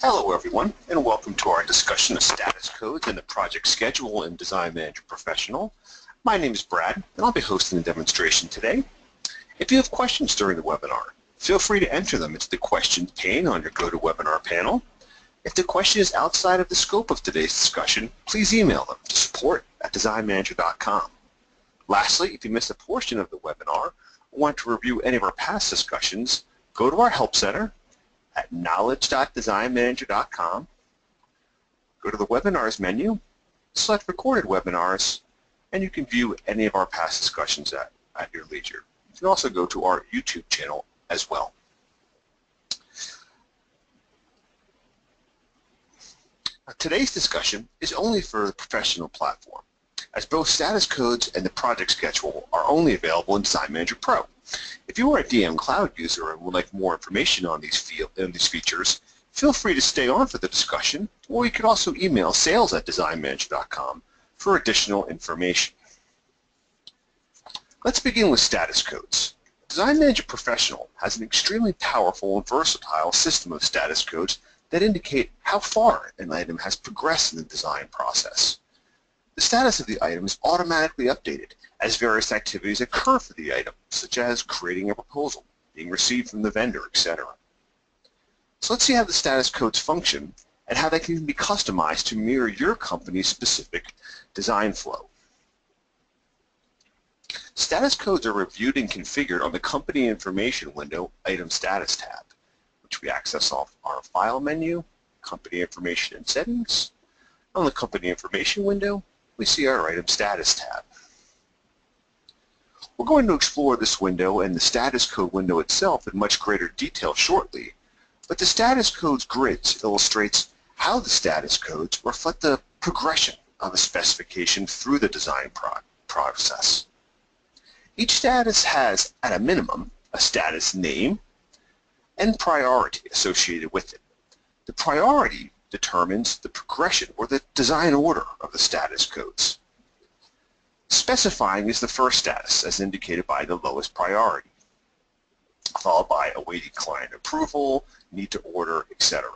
Hello everyone, and welcome to our discussion of status codes in the project schedule in Design Manager Professional. My name is Brad, and I'll be hosting the demonstration today. If you have questions during the webinar, feel free to enter them into the questions pane on your GoToWebinar panel. If the question is outside of the scope of today's discussion, please email them to support@designmanager.com. Lastly, if you missed a portion of the webinar or want to review any of our past discussions, go to our Help Center at knowledge.designmanager.com, go to the Webinars menu, select Recorded Webinars, and you can view any of our past discussions at your leisure. You can also go to our YouTube channel as well. Today's discussion is only for the professional platform, as both status codes and the project schedule are only available in Design Manager Pro. If you are a DM Cloud user and would like more information on these features, feel free to stay on for the discussion, or you can also email sales@designmanager.com for additional information. Let's begin with status codes. Design Manager Professional has an extremely powerful and versatile system of status codes that indicate how far an item has progressed in the design process. The status of the item is automatically updated as various activities occur for the item, such as creating a proposal, being received from the vendor, etc. So let's see how the status codes function and how they can be customized to mirror your company's specific design flow. Status codes are reviewed and configured on the Company Information window Item Status tab, which we access off our File menu, Company Information and Settings. On the Company Information window, we see our Item Status tab. We're going to explore this window and the status code window itself in much greater detail shortly, but the status codes grids illustrates how the status codes reflect the progression of a specification through the design process. Each status has, at a minimum, a status name and priority associated with it. The priority determines the progression or the design order of the status codes. Specifying is the first status, as indicated by the lowest priority, followed by awaiting client approval, need to order, etc.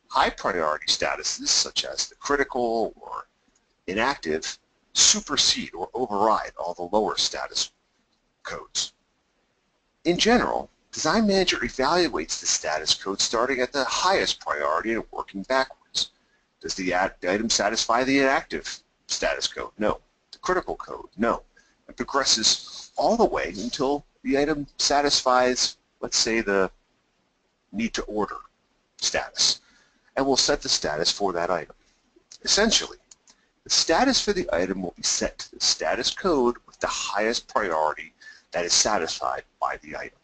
High priority statuses, such as the critical or inactive, supersede or override all the lower status codes. In general, Design Manager evaluates the status code starting at the highest priority and working backwards. Does the item satisfy the inactive status code? No. The critical code? No. It progresses all the way until the item satisfies, let's say, the need to order status, and we'll set the status for that item. Essentially, the status for the item will be set to the status code with the highest priority that is satisfied by the item.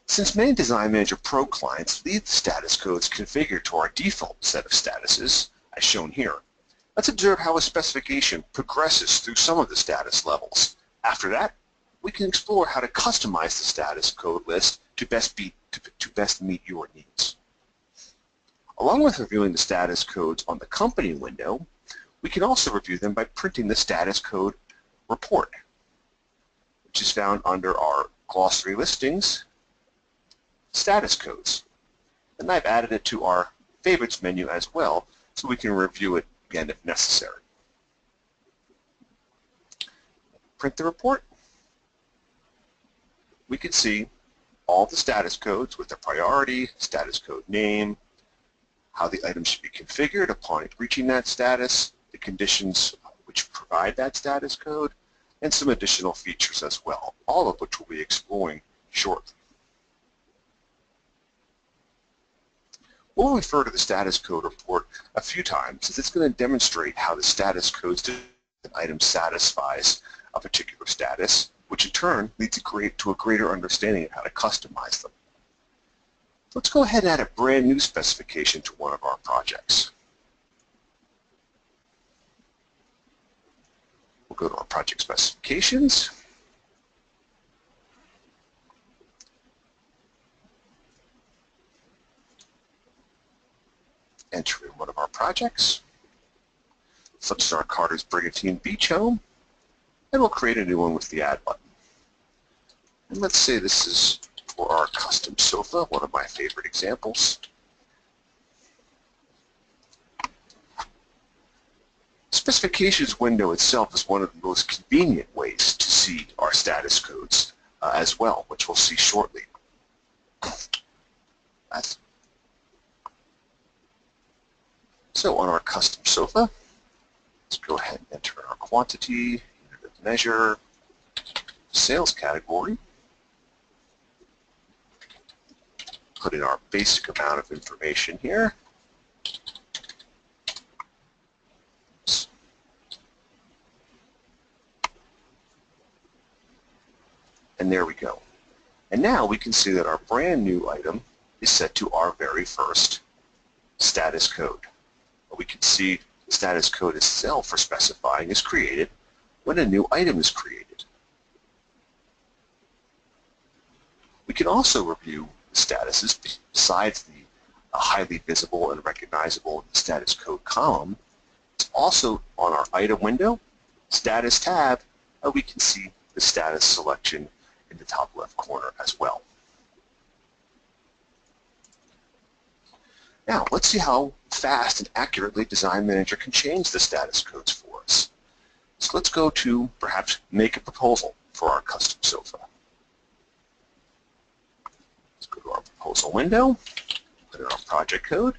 Since many Design Manager Pro clients leave the status codes configured to our default set of statuses, as shown here, let's observe how a specification progresses through some of the status levels. After that, we can explore how to customize the status code list to best meet your needs. Along with reviewing the status codes on the company window, we can also review them by printing the status code report, which is found under our glossary listings, status codes. And I've added it to our favorites menu as well, so we can review it again if necessary. Print the report. We can see all the status codes with the priority, status code name, how the item should be configured upon reaching that status, the conditions which provide that status code, and some additional features as well, all of which we'll be exploring shortly. We'll refer to the status code report a few times, as it's going to demonstrate how the status codes to an item satisfies a particular status, which in turn leads to a greater understanding of how to customize them. Let's go ahead and add a brand new specification to one of our projects. We'll go to our project specifications. Enter in one of our projects, such as our Carter's Brigantine Beach Home, and we'll create a new one with the Add button. And let's say this is for our custom sofa, one of my favorite examples. Specifications window itself is one of the most convenient ways to see our status codes as well, which we'll see shortly. So on our custom sofa, let's go ahead and enter our quantity, unit of measure, sales category, put in our basic amount of information here. And there we go. And now we can see that our brand new item is set to our very first status code. We can see the status code itself for specifying is created when a new item is created. We can also review the statuses besides the highly visible and recognizable status code column. It's also on our item window, status tab, we can see the status selection in the top left corner as well. Now, let's see how fast and accurately Design Manager can change the status codes for us. So let's go to perhaps make a proposal for our custom sofa. Let's go to our proposal window, put in our project code,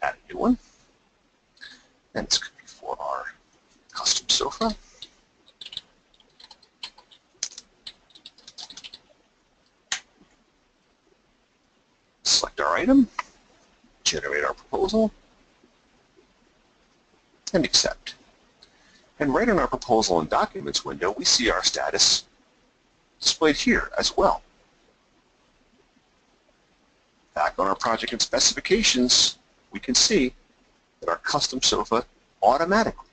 add a new one, and it's going to be for our custom sofa. Select our item, generate our proposal, and accept. And right in our proposal and documents window, we see our status displayed here as well. Back on our project and specifications, we can see that our custom sofa automatically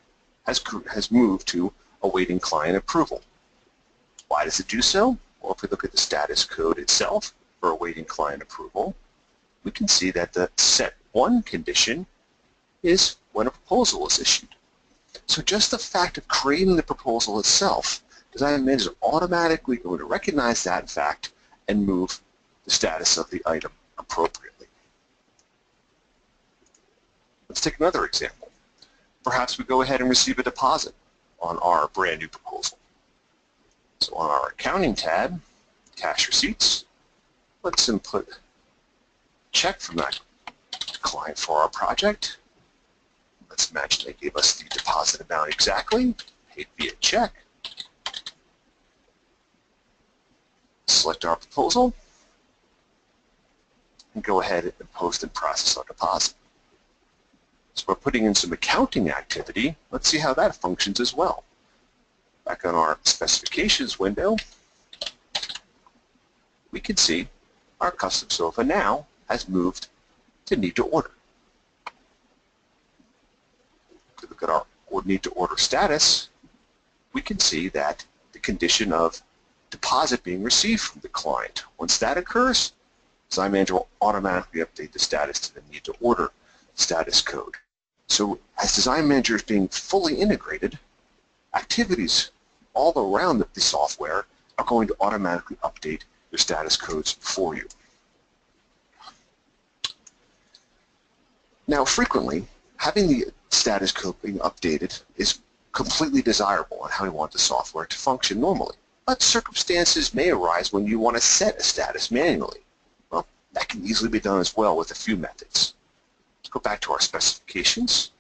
has moved to awaiting client approval. Why does it do so? Well, if we look at the status code itself for awaiting client approval, we can see that the set 1 condition is when a proposal is issued. So just the fact of creating the proposal itself, Design Manager is automatically going to recognize that fact and move the status of the item appropriately. Let's take another example. Perhaps we go ahead and receive a deposit on our brand new proposal. So on our accounting tab, cash receipts, let's input check from that client for our project. Let's match they gave us the deposit amount exactly, paid via check. Select our proposal and go ahead and post and process our deposit. So we're putting in some accounting activity. Let's see how that functions as well. Back on our specifications window, we can see our custom sofa now has moved to need to order. If we look at our need to order status, we can see that the condition of deposit being received from the client. Once that occurs, Design Manager will automatically update the status to the need to order status code. So as Design Manager is being fully integrated, activities all around the software are going to automatically update your status codes for you. Now, frequently, having the status code being updated is completely desirable on how we want the software to function normally. But circumstances may arise when you want to set a status manually. Well, that can easily be done as well with a few methods. Let's go back to our specifications.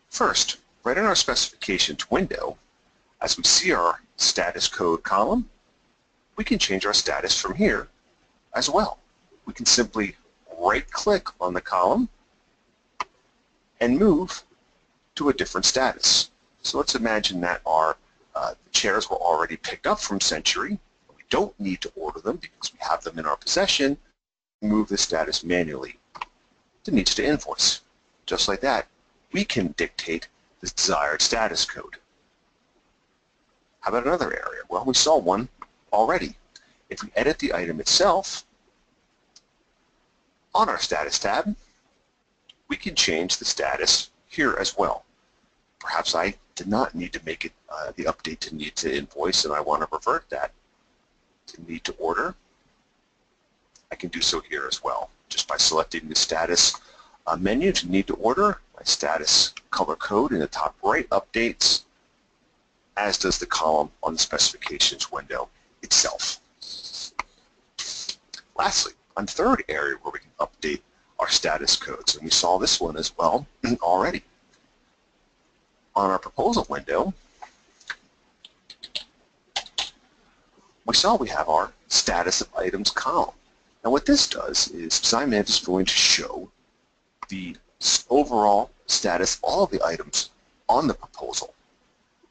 First, right in our specifications window, as we see our status code column, we can change our status from here as well. We can simply right-click on the column and move to a different status. So let's imagine that our chairs were already picked up from Century. We don't need to order them because we have them in our possession. Move the status manually to needs to invoice. Just like that, we can dictate the desired status code. How about another area? Well, we saw one already. If we edit the item itself, on our status tab, we can change the status here as well. Perhaps I did not need to make it the update to need to invoice, and I want to revert that to need to order. I can do so here as well, just by selecting the status menu to need to order. My status color code in the top right updates, as does the column on the specifications window itself. Lastly, on the third area where we can update our status codes, and we saw this one as well already. On our proposal window, we saw we have our status of items column. And what this does is Design Manager is going to show the overall status of all of the items on the proposal.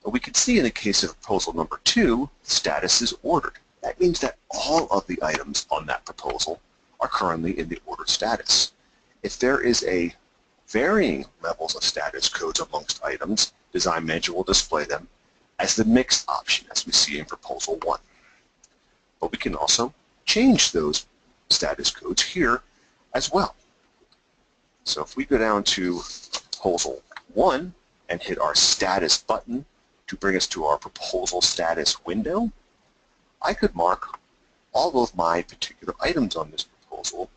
But we can see in the case of proposal number 2, the status is ordered. That means that all of the items on that proposal are currently in the ordered status. If there is a varying levels of status codes amongst items, Design Manager will display them as the mixed option, as we see in proposal 1. But we can also change those status codes here as well. So if we go down to proposal 1 and hit our status button to bring us to our proposal status window, I could mark all of my particular items on this proposal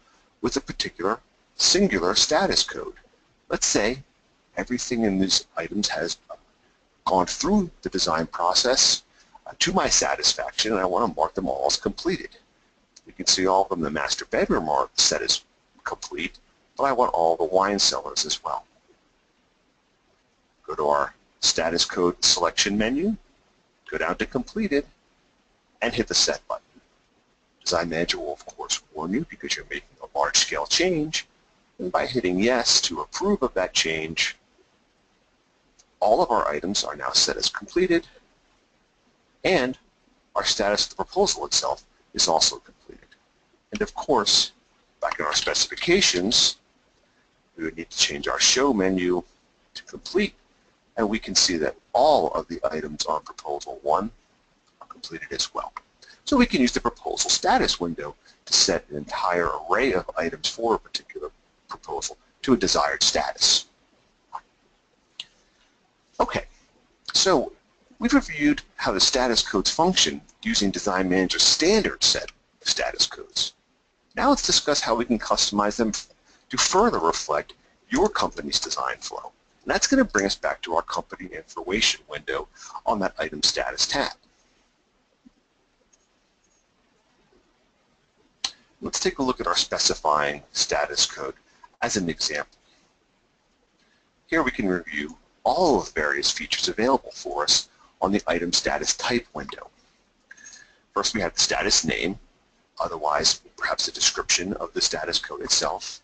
with a particular singular status code. Let's say everything in these items has gone through the design process to my satisfaction, and I want to mark them all as completed. You can see all of them. The master bedroom are set as complete, but I want all the wine cellars as well. Go to our status code selection menu, go down to completed, and hit the set button. Design Manager will of course warn you because you're making a large-scale change, and by hitting yes to approve of that change, all of our items are now set as completed, and our status of the proposal itself is also completed. And of course, back in our specifications, we would need to change our show menu to complete, and we can see that all of the items on proposal 1 are completed as well. So we can use the proposal status window to set an entire array of items for a particular proposal to a desired status. Okay, so we've reviewed how the status codes function using Design Manager's standard set of status codes. Now let's discuss how we can customize them to further reflect your company's design flow. And that's going to bring us back to our company information window on that item status tab. Let's take a look at our specifying status code as an example. Here we can review all of the various features available for us on the item status type window. First, we have the status name, otherwise perhaps a description of the status code itself.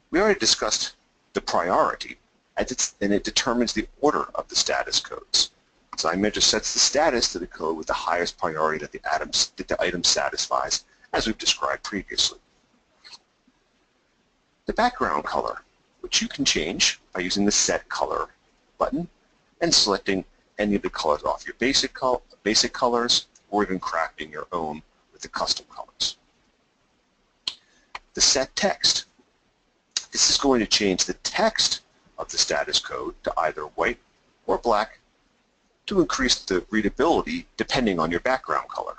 We already discussed the priority, and it determines the order of the status codes. Design Manager sets the status to the code with the highest priority that the item satisfies, as we've described previously. The background color, which you can change by using the Set Color button and selecting any of the colors off your basic colors, or even crafting your own with the custom colors. The Set Text. This is going to change the text of the status code to either white or black to increase the readability depending on your background color.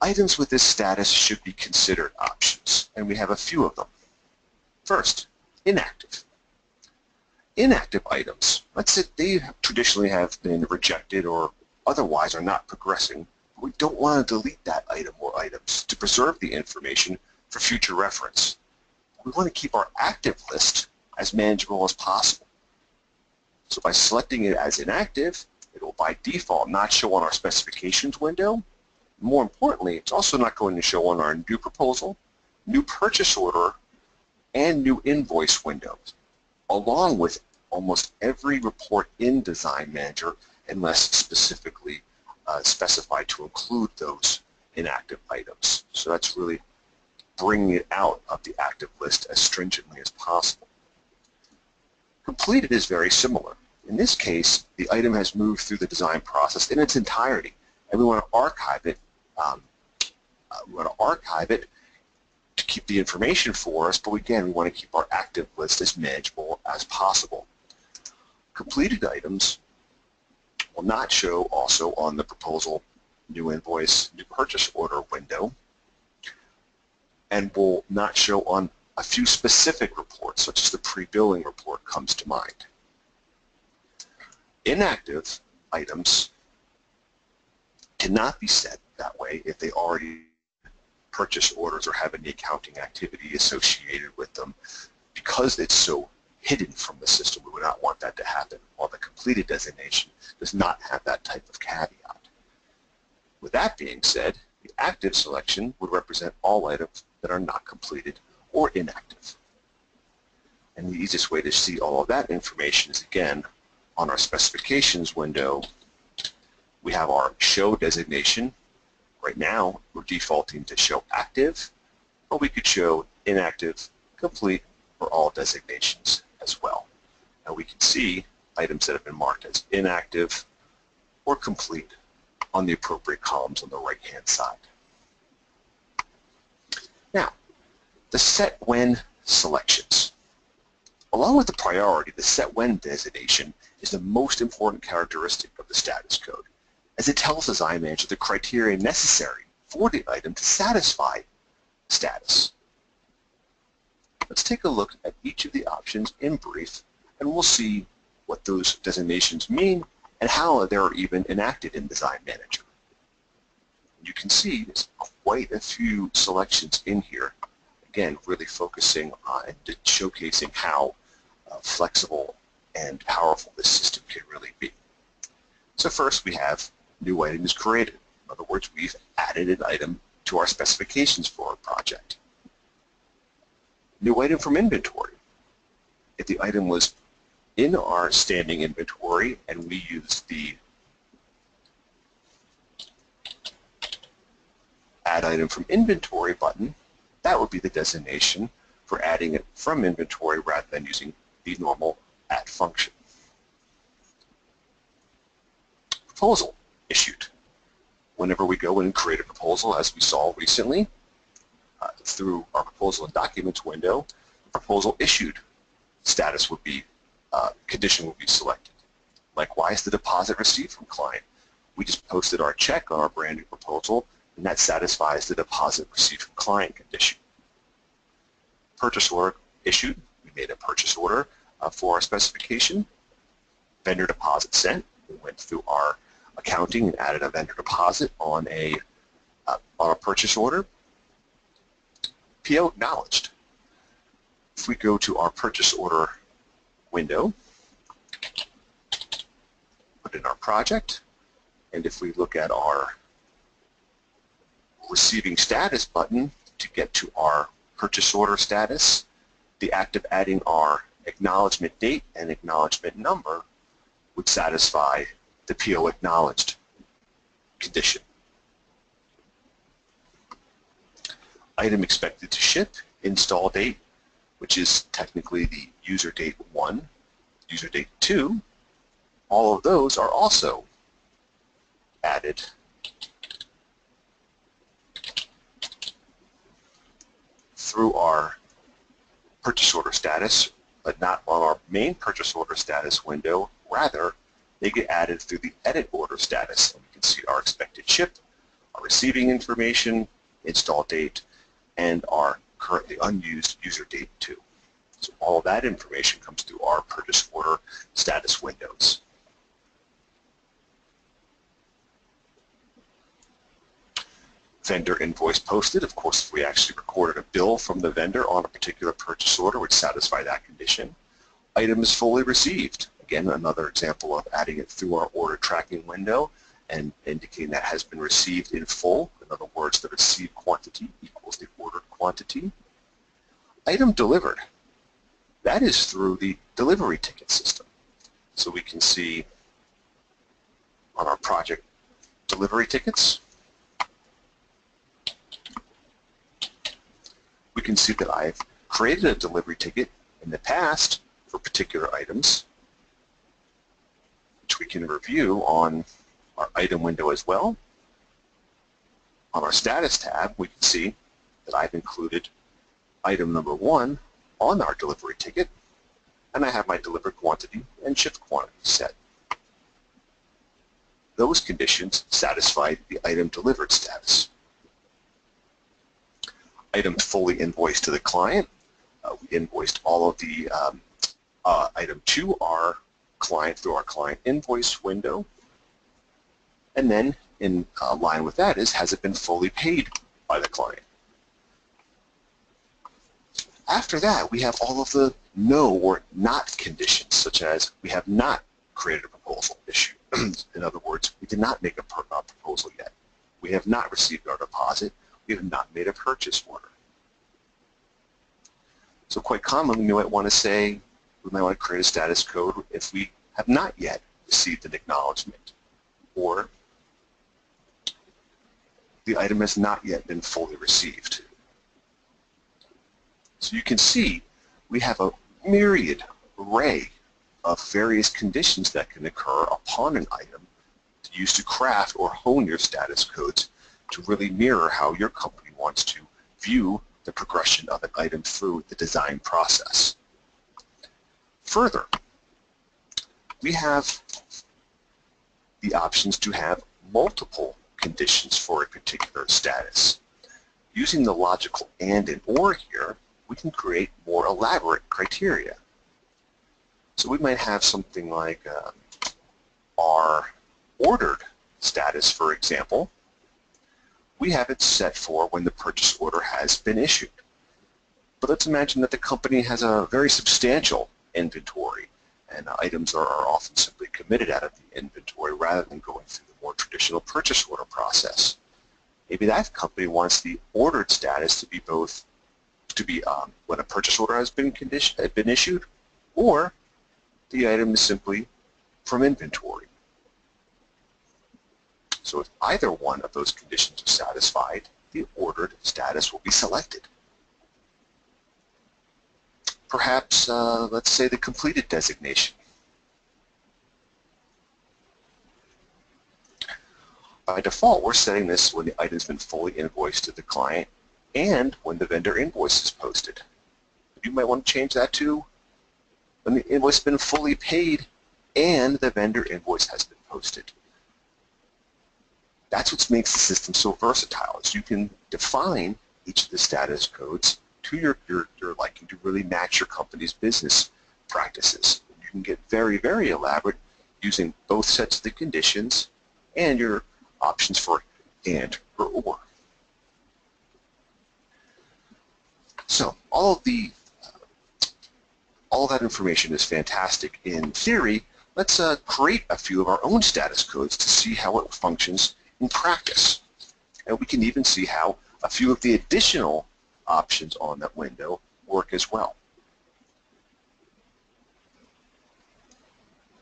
Items with this status should be considered options, and we have a few of them. First, inactive. Inactive items, let's say they traditionally have been rejected or otherwise are not progressing. We don't want to delete that item or items to preserve the information for future reference. We want to keep our active list as manageable as possible. So by selecting it as inactive, it will by default not show on our specifications window. More importantly, it's also not going to show on our new proposal, new purchase order, and new invoice windows, along with almost every report in Design Manager unless specifically specified to include those inactive items. So that's really bringing it out of the active list as stringently as possible. Completed is very similar. In this case, the item has moved through the design process in its entirety, and we want to archive it. to keep the information for us, but again, we want to keep our active list as manageable as possible. Completed items will not show also on the proposal, new invoice, new purchase order window, and will not show on a few specific reports, such as the pre-billing report comes to mind. Inactive items cannot be set that way if they already purchase orders or have any accounting activity associated with them, because it's so hidden from the system. We would not want that to happen, while the completed designation does not have that type of caveat. With that being said, the active selection would represent all items that are not completed or inactive. And the easiest way to see all of that information is, again, on our specifications window. We have our show designation. Right now, we're defaulting to show active, but we could show inactive, complete, or all designations as well. Now we can see items that have been marked as inactive or complete on the appropriate columns on the right-hand side. Now, the set when selections. Along with the priority, the set when designation is the most important characteristic of the status code, as it tells the design manager the criteria necessary for the item to satisfy status. Let's take a look at each of the options in brief, and we'll see what those designations mean and how they're even enacted in Design Manager. You can see there's quite a few selections in here, again, really focusing on and showcasing how flexible and powerful this system can really be. So first we have new item is created. In other words, we've added an item to our specifications for our project. New item from inventory. If the item was in our standing inventory and we used the Add Item from Inventory button, that would be the designation for adding it from inventory rather than using the normal add function. Proposal issued. Whenever we go in and create a proposal, as we saw recently, through our proposal and documents window, proposal issued status would be, condition would be selected. Likewise, the deposit received from client. We just posted our check on our brand new proposal, and that satisfies the deposit received from client condition. Purchase order issued. We made a purchase order for our specification. Vendor deposit sent. We went through our accounting and added a vendor deposit on a purchase order. PO acknowledged. If we go to our purchase order window, put in our project, and if we look at our receiving status button to get to our purchase order status, the act of adding our acknowledgement date and acknowledgement number would satisfy the PO acknowledged condition. Item expected to ship, install date, which is technically the user date 1, user date 2, all of those are also added through our purchase order status, but not on our main purchase order status window. Rather, they get added through the edit order status. And we can see our expected ship, our receiving information, install date, and our currently unused user date 2. So all of that information comes through our purchase order status windows. Vendor invoice posted. Of course, if we actually recorded a bill from the vendor on a particular purchase order, would satisfy that condition. Item is fully received. Again, another example of adding it through our order tracking window and indicating that has been received in full. In other words, the received quantity equals the ordered quantity. Item delivered. That is through the delivery ticket system. So we can see on our project delivery tickets, we can see that I've created a delivery ticket in the past for particular items, which we can review on our item window as well. On our status tab, we can see that I've included item number 1 on our delivery ticket, and I have my delivered quantity and shipped quantity set. Those conditions satisfy the item delivered status. Item fully invoiced to the client. We invoiced all of the item to our client through our client invoice window. And then in line with that is, has it been fully paid by the client? After that, we have all of the no or not conditions, such as we have not created a proposal issue. In other words, we did not make a proposal yet. We have not received our deposit. We have not made a purchase order. So quite commonly, we might want to say, we might want to create a status code if we have not yet received an acknowledgement, or the item has not yet been fully received. So you can see we have a myriad array of various conditions that can occur upon an item to use to craft or hone your status codes to really mirror how your company wants to view the progression of an item through the design process. Further, we have the options to have multiple conditions for a particular status. Using the logical and or here, we can create more elaborate criteria. So we might have something like our ordered status, for example. We have it set for when the purchase order has been issued. But let's imagine that the company has a very substantial inventory, and items are often simply committed out of the inventory rather than going through the more traditional purchase order process. Maybe that company wants the ordered status to be both when a purchase order has been issued, or the item is simply from inventory. So if either one of those conditions are satisfied, the ordered status will be selected. Perhaps, let's say, the completed designation. By default, we're setting this when the item's been fully invoiced to the client and when the vendor invoice is posted. You might want to change that to when the invoice has been fully paid and the vendor invoice has been posted. That's what makes the system so versatile, is you can define each of the status codes to your liking to really match your company's business practices. You can get very, very elaborate using both sets of the conditions and your options for and or. So all of that information is fantastic in theory. Let's create a few of our own status codes to see how it functions in practice. And we can even see how a few of the additional options on that window work as well.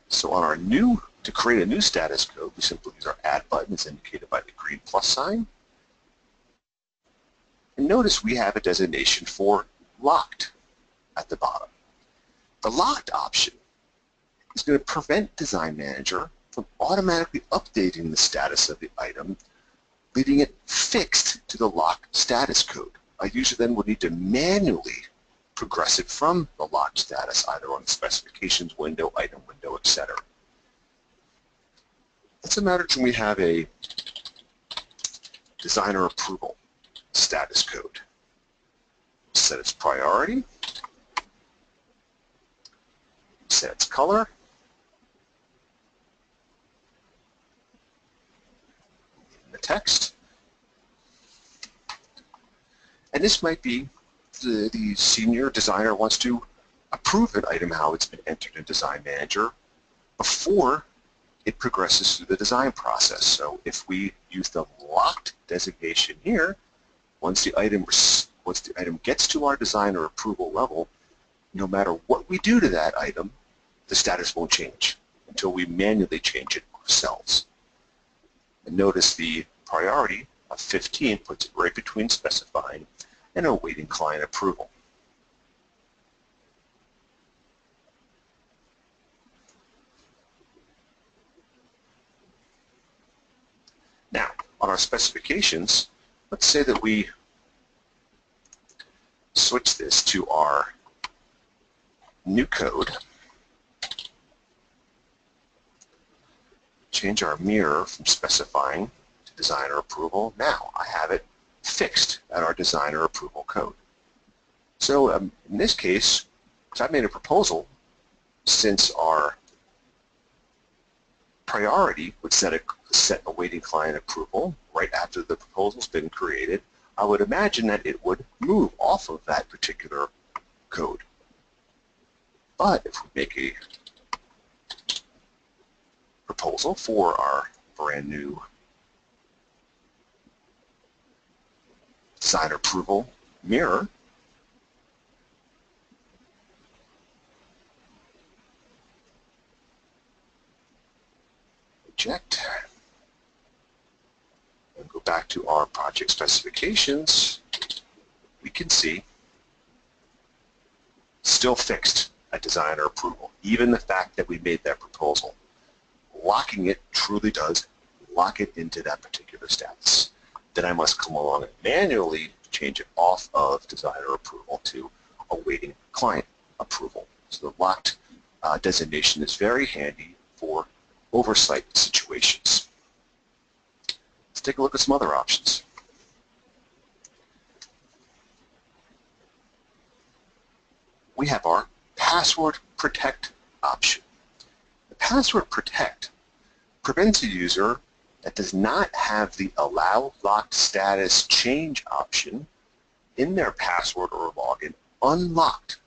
So to create a new status code, we simply use our add button, as indicated by the green plus sign. And notice we have a designation for locked at the bottom. The locked option is going to prevent Design Manager from automatically updating the status of the item, leaving it fixed to the locked status code. A user then would need to manually progress it from the locked status, either on the specifications window, item window, etc. Let's imagine we have a designer approval status code. Set its priority, set its color, the text, and this might be the senior designer wants to approve an item how it's been entered in Design Manager before it progresses through the design process. So if we use the locked designation here, once the item gets to our designer approval level, no matter what we do to that item, the status won't change until we manually change it ourselves. And notice the priority of 15 puts it right between specifying and awaiting client approval. Now, on our specifications, let's say that we switch this to our new code, change our mirror from specifying to designer approval. Now I have it fixed at our designer approval code. So in this case, I've made a proposal, since our priority would set awaiting client approval right after the proposal's been created, I would imagine that it would move off of that particular code. But if we make a proposal for our brand new designer approval mirror, reject, and go back to our project specifications, we can see still fixed at designer approval, even the fact that we made that proposal. Locking it truly does lock it into that particular status. Then I must come along and manually change it off of designer approval to awaiting client approval. So the locked designation is very handy for oversight situations. Let's take a look at some other options. We have our password protect option. The password protect prevents a user that does not have the allow locked status change option in their password or login unlocked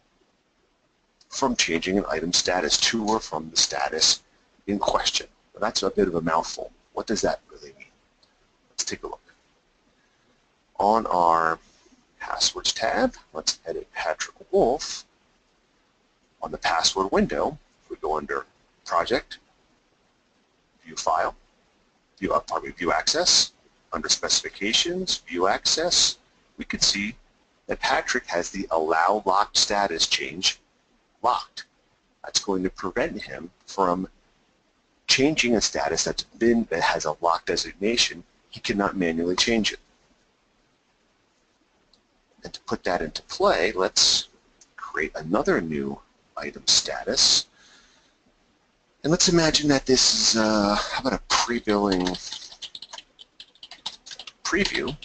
from changing an item status to or from the status in question. Well, that's a bit of a mouthful. What does that really mean? Let's take a look. On our passwords tab, let's edit Patrick Wolf. On the password window, if we go under Project, View File, View Access, under Specifications, View Access, we can see that Patrick has the Allow Locked Status change locked. That's going to prevent him from changing a status that has a locked designation. He cannot manually change it. And to put that into play, let's create another new item status. And let's imagine that this is, how about a pre-billing preview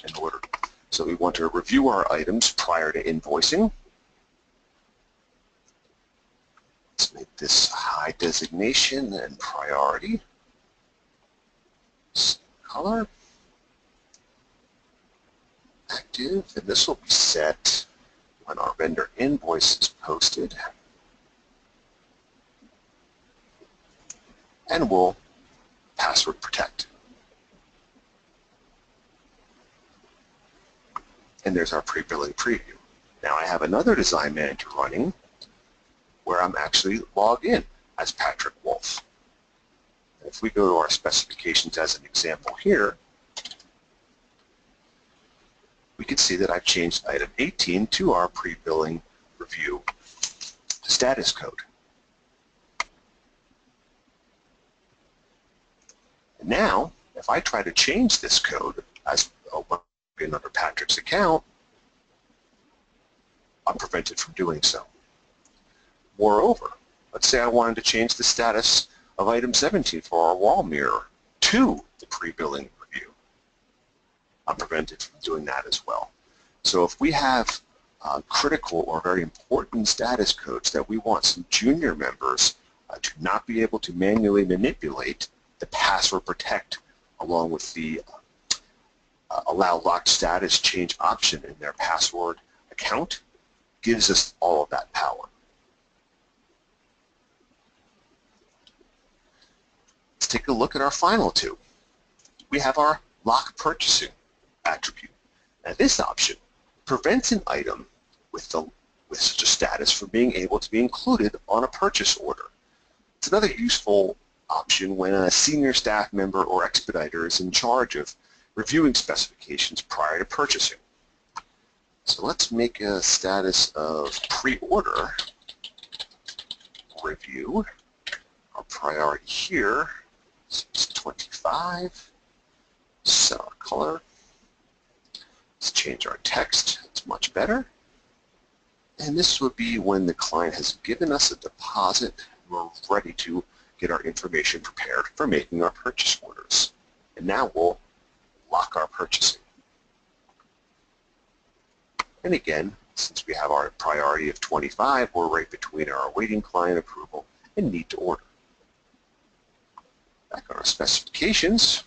in order. So we want to review our items prior to invoicing. Let's make this high designation and priority. Color. Active, and this will be set when our vendor invoice is posted. And we'll password protect. And there's our pre-billing preview. Now I have another design manager running where I'm actually logged in as Patrick Wolf. And if we go to our specifications as an example here, we can see that I've changed item 18 to our pre-billing review status code. And now, if I try to change this code as under Patrick's account, I'm prevented from doing so. Moreover, let's say I wanted to change the status of item 17 for our wall mirror to the pre-billing review. I'm prevented from doing that as well. So if we have critical or very important status codes that we want some junior members to not be able to manually manipulate, the password protect along with the allow locked status change option in their password account gives us all of that power. Let's take a look at our final two. We have our lock purchasing attribute. Now this option prevents an item with such a status from being able to be included on a purchase order. It's another useful option when a senior staff member or expediter is in charge of reviewing specifications prior to purchasing. So let's make a status of pre-order review. Our priority here is 25. Set our color. Let's change our text. Let's That's much better. And this would be when the client has given us a deposit. We're ready to get our information prepared for making our purchase orders. And now we'll lock our purchasing. And again, since we have our priority of 25, we're right between our awaiting client approval and need to order. Back on our specifications,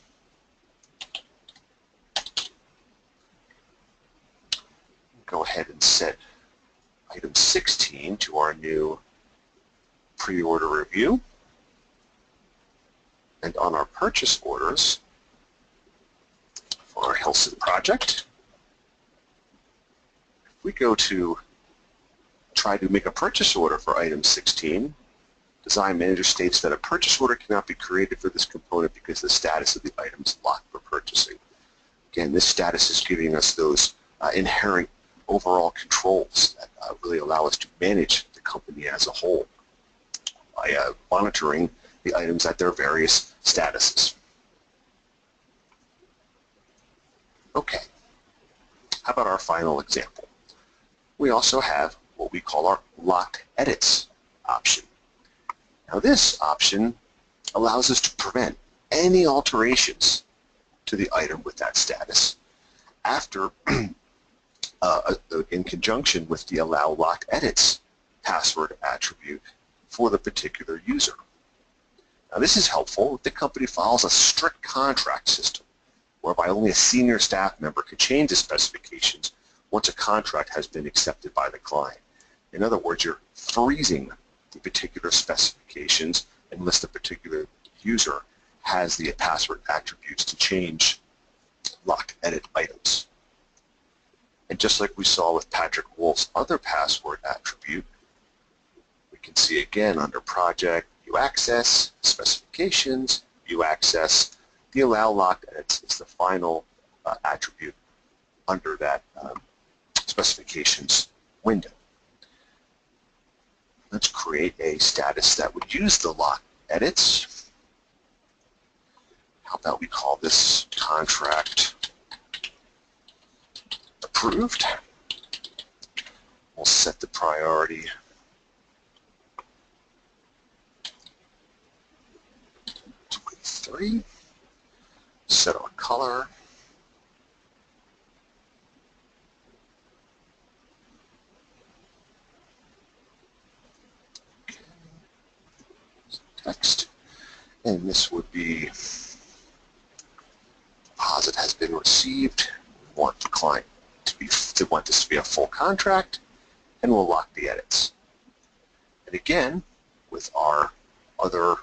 go ahead and set item 16 to our new pre-order review. And on our purchase orders for our Hilson project, if we go to try to make a purchase order for item 16, Design Manager states that a purchase order cannot be created for this component because the status of the item is locked for purchasing. Again, this status is giving us those inherent overall controls that really allow us to manage the company as a whole by monitoring the items at their various statuses. Okay, how about our final example? We also have what we call our locked edits option. Now this option allows us to prevent any alterations to the item with that status after in conjunction with the allow locked edits password attribute for the particular user. Now this is helpful if the company follows a strict contract system whereby only a senior staff member can change the specifications once a contract has been accepted by the client. In other words, you're freezing the particular specifications unless the particular user has the password attributes to change locked edit items. And just like we saw with Patrick Wolf's other password attribute, we can see again under Project, View Access, Specifications, View Access, the Allow Locked Edits is the final attribute under that Specifications window. Let's create a status that would use the locked edits. How about we call this Contract Approved. We'll set the priority to 23. Set our color. Okay. Text. And this would be deposit has been received. We want the client to want this to be a full contract, and we'll lock the edits. And again, with our other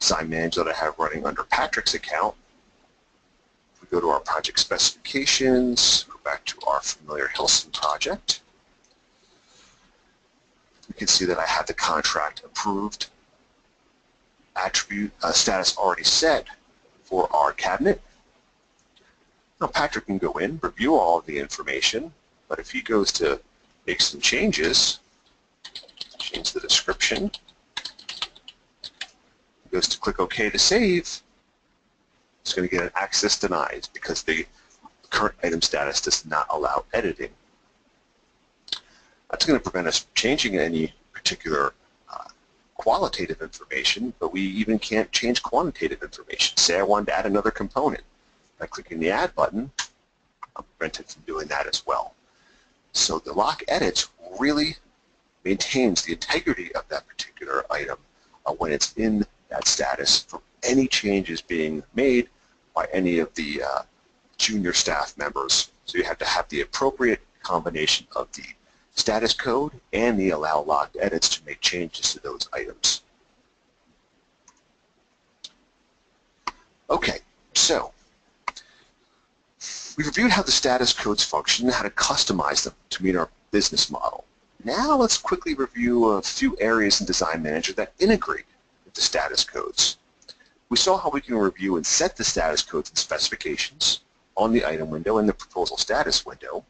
Design Manager that I have running under Patrick's account, if we go to our project specifications, go back to our familiar Hilson project, we can see that I have the contract approved attribute status already set for our cabinet. Now Patrick can go in, review all of the information, but if he goes to make some changes, change the description, he goes to click OK to save, it's going to get an access denied because the current item status does not allow editing. That's going to prevent us from changing any particular qualitative information, but we even can't change quantitative information. Say I wanted to add another component. By clicking the Add button, I'm prevented from doing that as well. So the lock edits really maintains the integrity of that particular item when it's in that status from any changes being made by any of the junior staff members. So you have to have the appropriate combination of the status code and the allow locked edits to make changes to those items. Okay, so we've reviewed how the status codes function and how to customize them to meet our business model. Now let's quickly review a few areas in Design Manager that integrate with the status codes. We saw how we can review and set the status codes and specifications on the item window and the proposal status window.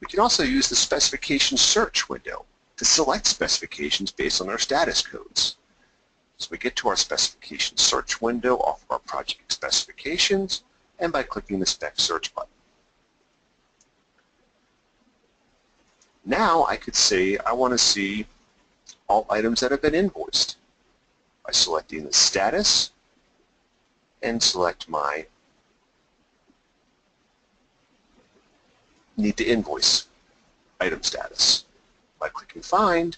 We can also use the specification search window to select specifications based on our status codes. So we get to our specification search window off of our project specifications and by clicking the spec search button. Now I could say I want to see all items that have been invoiced by selecting the status and select my need to invoice item status. By clicking find,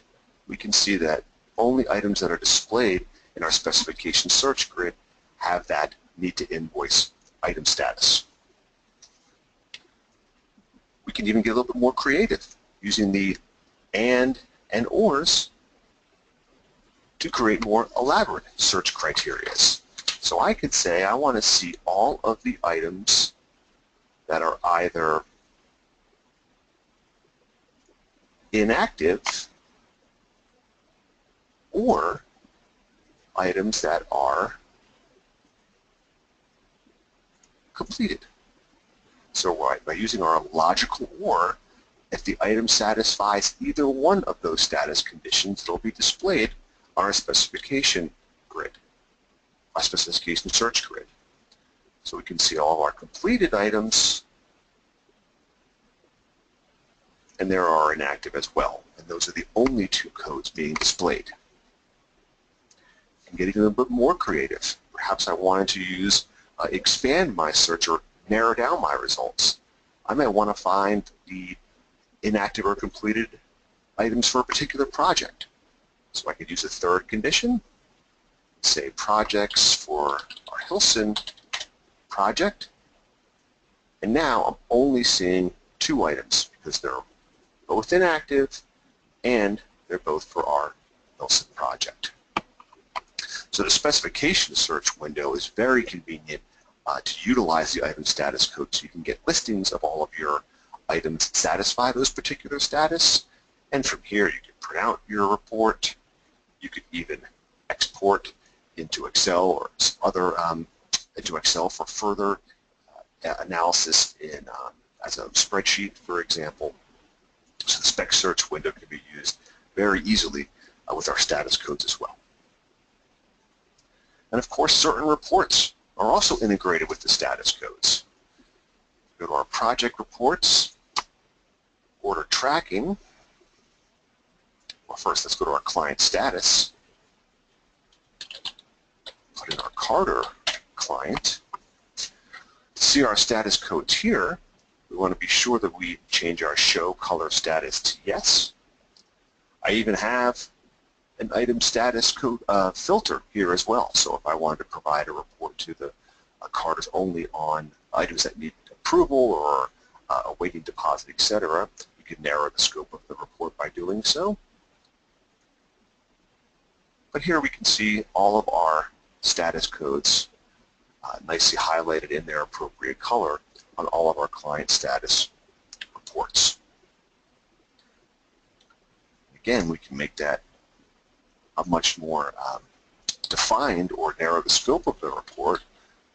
we can see that only items that are displayed in our specification search grid have that need to invoice item status. We can even get a little bit more creative using the and ors to create more elaborate search criteria. So I could say I want to see all of the items that are either inactive or items that are completed. So by using our logical OR, if the item satisfies either one of those status conditions, they'll be displayed on our specification grid, our specification search grid. So we can see all of our completed items, and there are inactive as well. And those are the only two codes being displayed. And getting a little bit more creative. Perhaps I wanted to expand my search or narrow down my results. I might want to find the inactive or completed items for a particular project. So I could use a third condition, say projects for our Hilson project, and now I'm only seeing two items because they're both inactive and they're both for our Hilson project. So the specification search window is very convenient to utilize the item status code so you can get listings of all of your items that satisfy those particular status, and from here you can print out your report. You could even export into Excel or other into Excel for further analysis in as a spreadsheet, for example. So the spec search window can be used very easily with our status codes as well. And of course, certain reports are also integrated with the status codes. Go to our project reports, order tracking. Well, first let's go to our client status, put in our Carter client. To see our status codes here, we want to be sure that we change our show color status to yes. I even have an item status code filter here as well. So if I wanted to provide a report to the Carters only on items that need approval or awaiting deposit, etc., you can narrow the scope of the report by doing so. But here we can see all of our status codes nicely highlighted in their appropriate color on all of our client status reports. Again, we can make that a much more defined or narrow the scope of the report.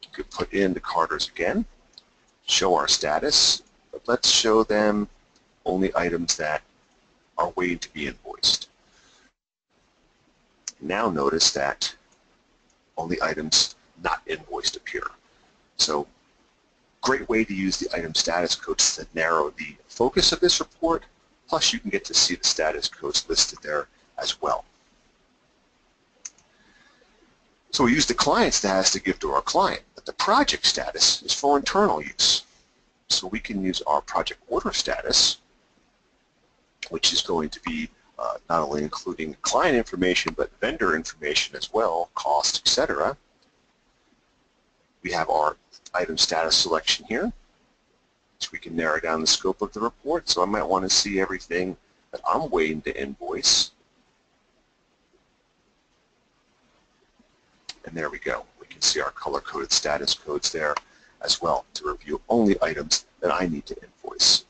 You could put in the Carters again, show our status, but let's show them only items that are waiting to be invoiced. Now notice that only items not invoiced appear. So great way to use the item status codes to narrow the focus of this report, plus you can get to see the status codes listed there as well. So we use the client status to give to our client, but the project status is for internal use. So we can use our project order status, which is going to be not only including client information, but vendor information as well, cost, etc. We have our item status selection here, so we can narrow down the scope of the report. So I might want to see everything that I'm waiting to invoice. And there we go. We can see our color-coded status codes there as well to review only items that I need to invoice.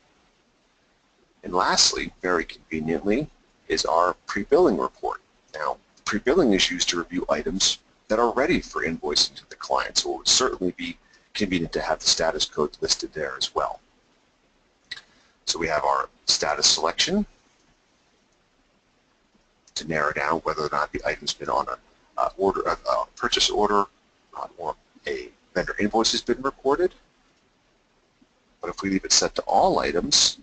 And lastly, very conveniently, is our pre-billing report. Now, pre-billing is used to review items that are ready for invoicing to the client, so it would certainly be convenient to have the status code listed there as well. So we have our status selection to narrow down whether or not the item's been on a purchase order or a vendor invoice has been recorded. But if we leave it set to all items,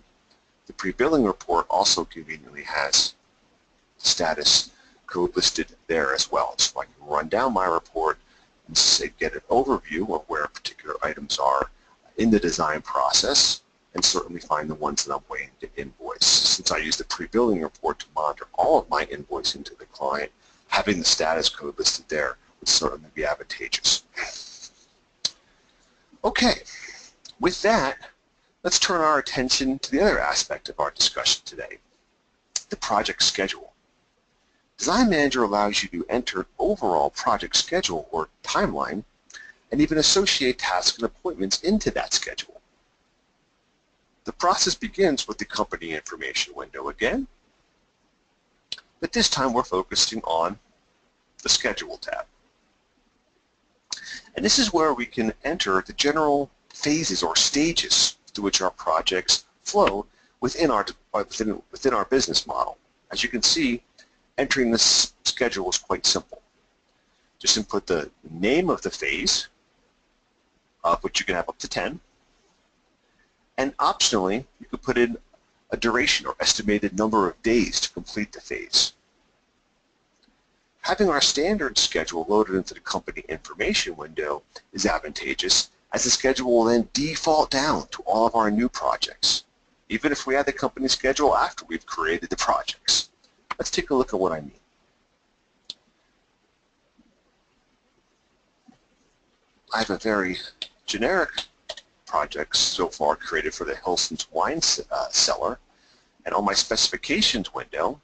The pre-billing report also conveniently has status code listed there as well. So I can run down my report and say, get an overview of where particular items are in the design process, and certainly find the ones that I'm waiting to invoice. Since I use the pre-billing report to monitor all of my invoicing to the client, having the status code listed there would certainly be advantageous. Okay, with that, let's turn our attention to the other aspect of our discussion today, the project schedule. Design Manager allows you to enter overall project schedule or timeline and even associate tasks and appointments into that schedule. The process begins with the company information window again, but this time we're focusing on the Schedule tab. And this is where we can enter the general phases or stages through which our projects flow within our business model. As you can see, entering this schedule is quite simple. Just input the name of the phase, which you can have up to 10, and optionally, you could put in a duration or estimated number of days to complete the phase. Having our standard schedule loaded into the company information window is advantageous, as the schedule will then default down to all of our new projects, even if we add the company schedule after we've created the projects. Let's take a look at what I mean. I have a very generic project so far created for the Hilson's wine cellar, and on my specifications window,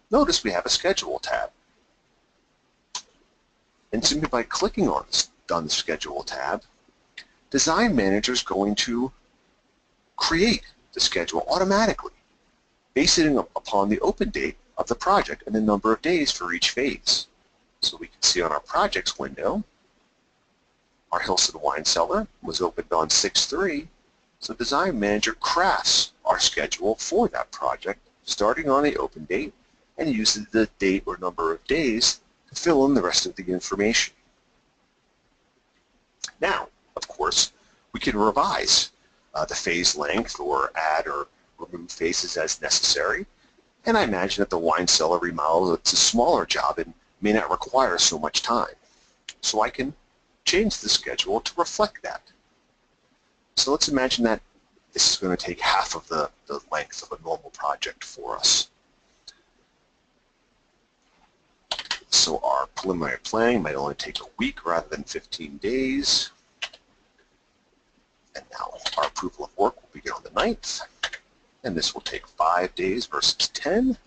notice we have a Schedule tab. And simply by clicking on the Schedule tab, Design Manager is going to create the schedule automatically, basing it upon the open date of the project and the number of days for each phase. So we can see on our projects window, our Hilson wine cellar was opened on 6/3, so Design Manager crafts our schedule for that project, starting on the open date, and uses the date or number of days to fill in the rest of the information. Now, of course, we can revise the phase length or add or remove phases as necessary, and I imagine that the wine cellar remodel is a smaller job and may not require so much time. So I can change the schedule to reflect that. So let's imagine that this is going to take half of the length of a normal project for us. So our preliminary planning might only take a week rather than 15 days. And now our approval of work will begin on the 9th. And this will take 5 days versus 10,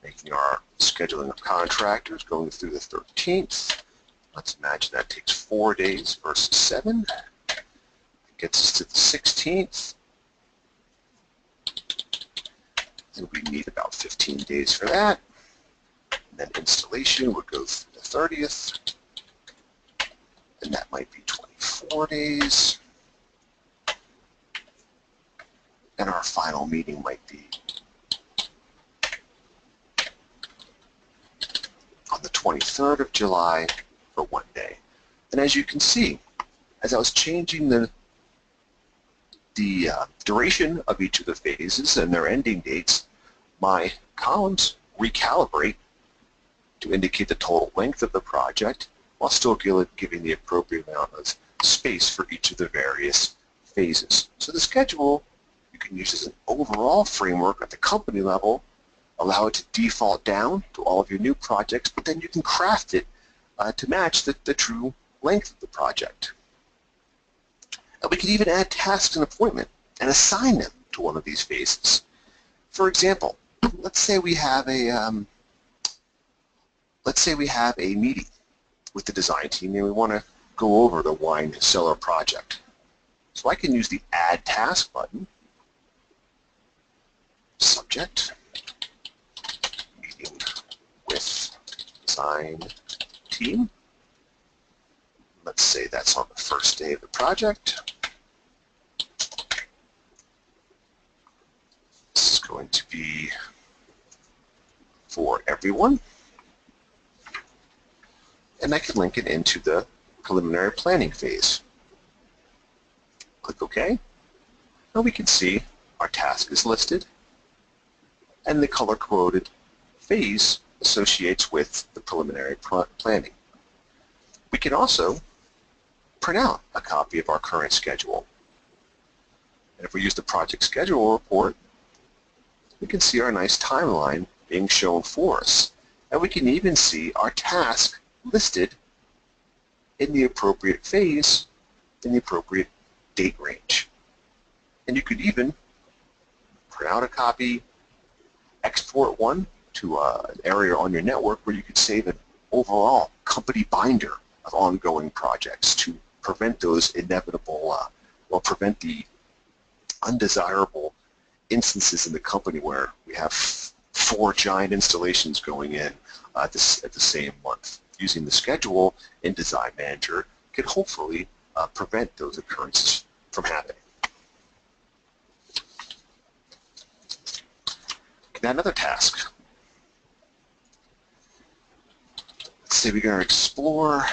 making our scheduling of contractors going through the 13th. Let's imagine that takes 4 days versus 7. It gets us to the 16th. And we need about 15 days for that. And then installation would go through the 30th. And that might be 24 days. And our final meeting might be on the 23rd of July for 1 day. And as you can see, as I was changing the duration of each of the phases and their ending dates, my columns recalibrate to indicate the total length of the project while still giving the appropriate amount of space for each of the various phases. So the schedule you can use as an overall framework at the company level, allow it to default down to all of your new projects, but then you can craft it to match the true length of the project. And we can even add tasks and appointment and assign them to one of these phases. For example, let's say we have a meeting with the design team and we want to go over the wine cellar project. So I can use the Add Task button, Subject, Meeting with Design Team. Let's say that's on the first day of the project. This is going to be for everyone. And I can link it into the preliminary planning phase. Click OK. Now we can see our task is listed, and the color-coded phase associates with the preliminary planning. We can also print out a copy of our current schedule. And if we use the project schedule report, we can see our nice timeline being shown for us. And we can even see our task listed in the appropriate phase, in the appropriate date range. And you could even print out a copy, export one to an area on your network where you could save an overall company binder of ongoing projects to prevent those inevitable, or prevent the undesirable instances in the company where we have 4 giant installations going in at the same month. Using the schedule in Design Manager can hopefully prevent those occurrences from happening. Now another task. Let's say we're going to explore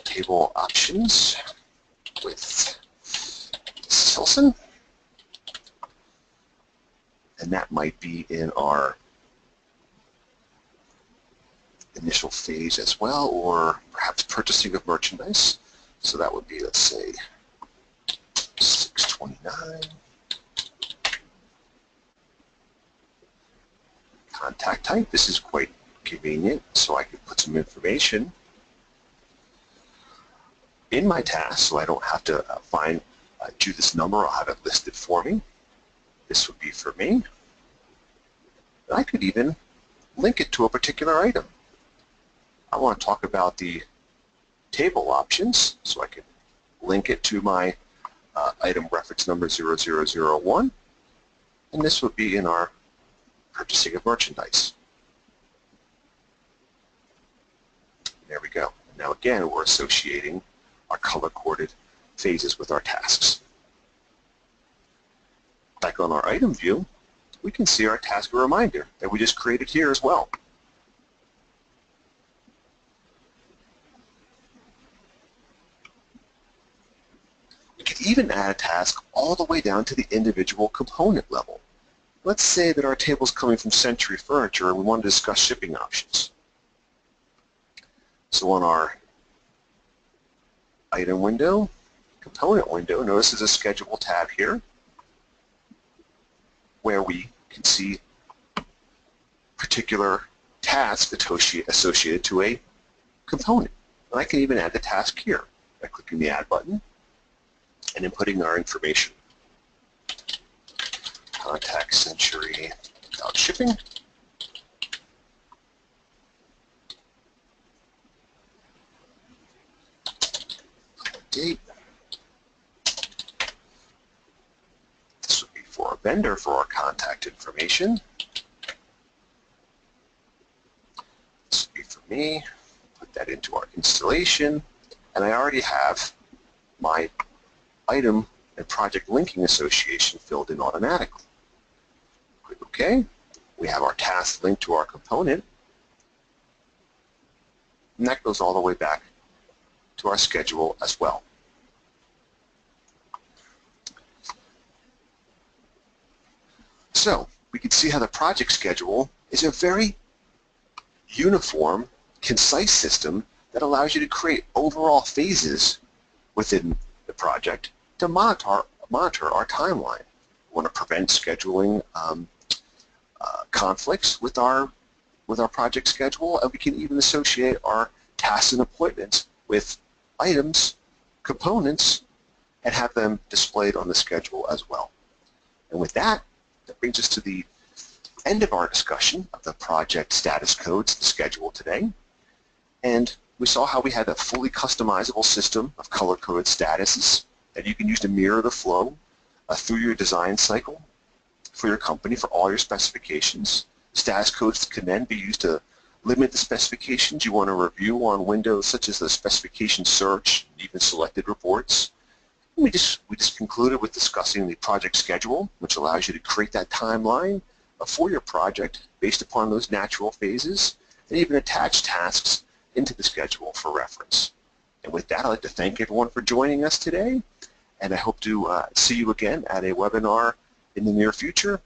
table options with Mrs. Hilson. And that might be in our initial phase as well, or perhaps purchasing of merchandise. So that would be, let's say, 629. Contact type. This is quite convenient, so I can put some information in my task so I don't have to do this number. I'll have it listed for me. This would be for me. I could even link it to a particular item. I want to talk about the table options, so I can link it to my item reference number 0001, and this would be in our purchasing of merchandise. There we go. Now again, we're associating our color-coded phases with our tasks. Back on our item view, we can see our task reminder that we just created here as well. We could even add a task all the way down to the individual component level. Let's say that our table is coming from Century Furniture and we want to discuss shipping options. So on our item window, component window, notice there's a schedule tab here where we can see particular tasks associated to a component. And I can even add the task here by clicking the Add button and inputting our information. Contact Century about shipping. Date. This would be for a vendor for our contact information. This would be for me. Put that into our installation, and I already have my item and project linking association filled in automatically. Click OK. We have our task linked to our component, and that goes all the way back to our schedule as well. So we can see how the project schedule is a very uniform, concise system that allows you to create overall phases within the project to monitor our timeline. We want to prevent scheduling conflicts with our project schedule, and we can even associate our tasks and appointments with items, components, and have them displayed on the schedule as well. And with that, that brings us to the end of our discussion of the project status codes and schedule today. And we saw how we had a fully customizable system of color-coded statuses that you can use to mirror the flow through your design cycle for your company for all your specifications. Status codes can then be used to limit the specifications you want to review on windows such as the specification search, even selected reports. And we just concluded with discussing the project schedule, which allows you to create that timeline for your project based upon those natural phases, and even attach tasks into the schedule for reference. And with that, I'd like to thank everyone for joining us today, and I hope to see you again at a webinar in the near future,